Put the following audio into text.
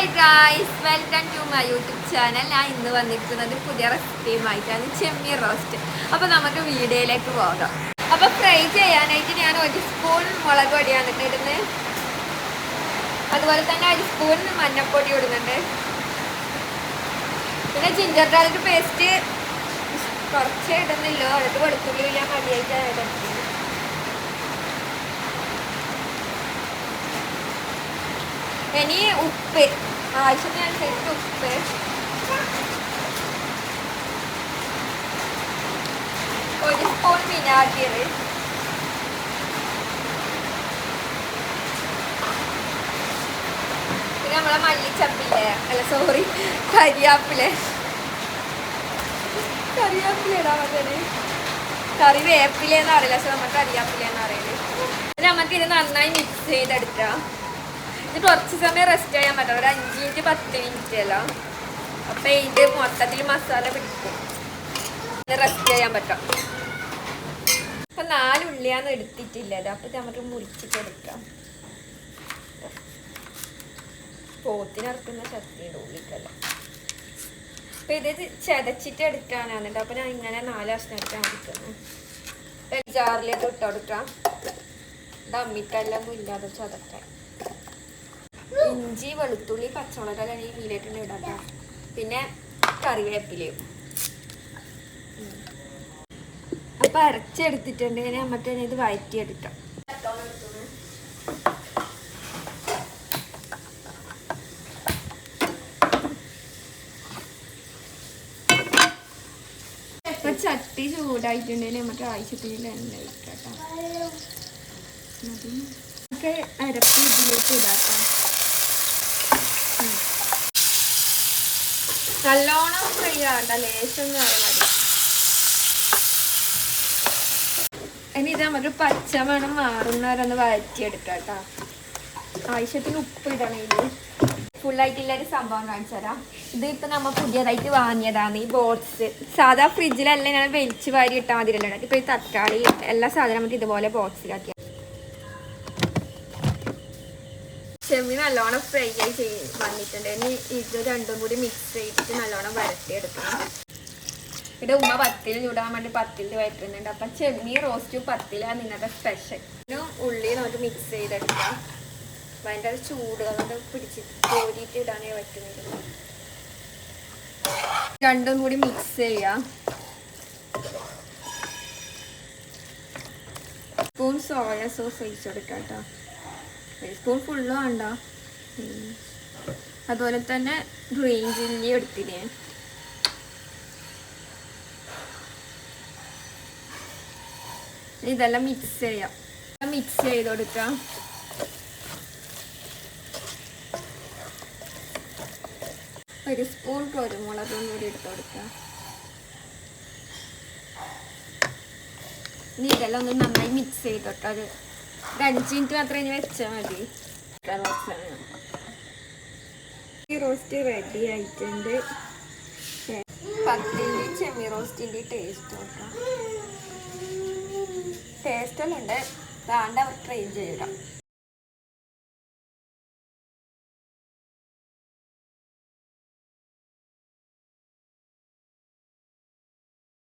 Hi guys, welcome to my YouTube channel. ഞാൻ ഇന്ന് വന്നിരിക്കുന്നത് പുതിയ റെസിപ്പിയുമായിട്ടാണ്, ചെമ്മീൻ റോസ്റ്റ്. അപ്പോൾ നമുക്ക് വീഡിയോയിലേക്ക് പോകാം. അപ്പോൾ ഫ്രൈ ചെയ്യാനായിട്ട് ഞാൻ 1 സ്പൂൺ മുളക് പൊടിയാണ് ഇടുന്നത്. അതുപോലെ തന്നെ 1 സ്പൂൺ മഞ്ഞൾപ്പൊടി ഇടുന്നുണ്ട്. പിന്നെ ജിഞ്ചർ ഗാർലിക് പേസ്റ്റ് കുറച്ചേ ഇടുന്നില്ലോ, അടുത്ത് വെളുത്തുള്ളി ഞാൻ മതിയായിട്ടാണ് ഇടുന്നത്. ഇനി ഉപ്പ്, ആവശ്യത്തിനനുസരിച്ച് ഉപ്പ്. ഒരു സ്പൂൺ വിനാഗിരി. പിന്നെ നമ്മളെ മല്ലിച്ചപ്പില്ലേ, അല്ല സോറി, കരിവേപ്പില ഇടാൻ മതി. കറിവേപ്പിലെന്ന് അറിയില്ല, പക്ഷെ നമുക്ക് കരിവേപ്പിലെന്ന് അറിയില്ല. പിന്നെ നമുക്കിത് നന്നായി മിക്സ് ചെയ്തെടുക്കാം. ഇത് കുറച്ച് സമയം റെസ്റ്റ് ചെയ്യാൻ പറ്റും, ഒരു 5 മിനിറ്റ് 10 മിനിറ്റ് അല്ല. അപ്പം ഇത് മൊത്തത്തിൽ മസാല പിടിക്കും, റെസ്റ്റ് ചെയ്യാൻ പറ്റാം. അപ്പം 4 ഉള്ളിയാണ് എടുത്തിട്ടില്ലത്, അപ്പം നമുക്ക് മുറിച്ചിട്ടെടുക്കാം. പോത്തിനിറക്കുന്ന ശക്തിയുടെ ഉള്ളിക്കല്ല. അപ്പം ഇത് ചതച്ചിട്ട് എടുക്കാനാണ് കേട്ടോ. അപ്പം ഞാൻ ഇങ്ങനെ 4 കഷ്ണമായിട്ടാണ് എടുക്കുന്നത്. ജാറിലേക്ക് ഇട്ട് കൊടുക്കാം. അമ്മിക്കല്ലൊന്നും ഇല്ലാതെ ചതക്കാൻ. ഇഞ്ചി, വെളുത്തുള്ളി, പച്ചമുളകെല്ലാം ഈ ഇതിലേക്ക് ഇടാം. പിന്നെ കറിവേപ്പിലയും. അപ്പം അരച്ചെടുത്തിട്ടുണ്ടെങ്കിൽ നമുക്ക് ഇത് വഴറ്റിയെടുക്കാം. ഇപ്പം ചട്ടി ചൂടായിട്ടുണ്ടെങ്കിൽ നമുക്ക് ആവശ്യത്തിന് എണ്ണ ഒഴിക്കാം. നമുക്ക് അരപ്പ് ഇതിലേക്ക് ഇടാക്കാം. നല്ലോണം ഫ്രൈ ആകണ്ട, ലേശം മതി. ഇനി ഇത് നമുക്ക് പച്ചമണം മാറുന്നവരൊന്ന് വഴറ്റിയെടുക്കാം കേട്ടോ. ആവശ്യത്തിന് ഉപ്പ് ഇടണം. ഇത് ഫുള്ളായിട്ടുള്ളൊരു സംഭവം കാണിച്ചു തരാം. ഇത് ഇപ്പം നമ്മൾ പുതിയതായിട്ട് വാങ്ങിയതാണ് ഈ ബോക്സ്. സാധാ ഫ്രിഡ്ജിലല്ല, ഞാൻ വലിച്ചു വാരി ഇട്ടാൽ മതിയല്ലോ. ഇപ്പം ഈ തക്കാളി എല്ലാ സാധനം നമുക്ക് ഇതുപോലെ ബോക്സിലാക്കി. ചെമ്മീൻ നല്ലോണം ഫ്രൈ ആയി വന്നിട്ടുണ്ട്. ഇനി ഇത് രണ്ടും കൂടി മിക്സ് ചെയ്തിട്ട് നല്ലോണം വരട്ടിയെടുക്കണം. ഇവിടെ ഉമ്മ പത്തിൽ ചൂടാൻ വേണ്ടി പത്തിൽ വരട്ടുന്നുണ്ട്. അപ്പം ചെമ്മീൻ റോസ്റ്റ് പത്തിലാണ് നിങ്ങളുടെ സ്പെഷ്യൽ. ഉള്ളി നമുക്ക് മിക്സ് ചെയ്തെടുക്കാം. ഭയങ്കര ചൂട് അതൊക്കെ പിടിച്ചിട്ട് കോരിയിട്ട് ഇടാനേ പറ്റുന്നില്ല. രണ്ടും കൂടി മിക്സ് ചെയ്യാം. സ്പൂൺ സോയ സോസ് ഒഴിച്ചു കൊടുക്കാം കേട്ടോ. 1 സ്പൂൺ ഫുള്ള് വേണ്ട. അതുപോലെ തന്നെ ഗ്രീൻ ചില്ലി എടുത്തില്ലേ, ഇതെല്ലാം മിക്സ് ചെയ്യാം. മിക്സ് ചെയ്ത് കൊടുക്കാം. ഒരു സ്പൂൺ കുരുമുളകും കൂടി ഇട്ട് കൊടുക്കാം. ഇനി ഇതെല്ലാം ഒന്ന് നന്നായി മിക്സ് ചെയ്തോട്ടോ. ഒരു 5 മിനിറ്റ് മാത്രം ഇനി വെച്ചാൽ മതി. ഈ റോസ്റ്റ് റെഡി ആയിട്ടുണ്ട്. പത്തിൻ്റെ ചെമ്മീൻ റോസ്റ്റിൻ്റെ ടേസ്റ്റ് നോക്കാം. ടേസ്റ്റെല്ലാം ഉണ്ട്, വേണ്ട ട്രൈ ചെയ്യാം.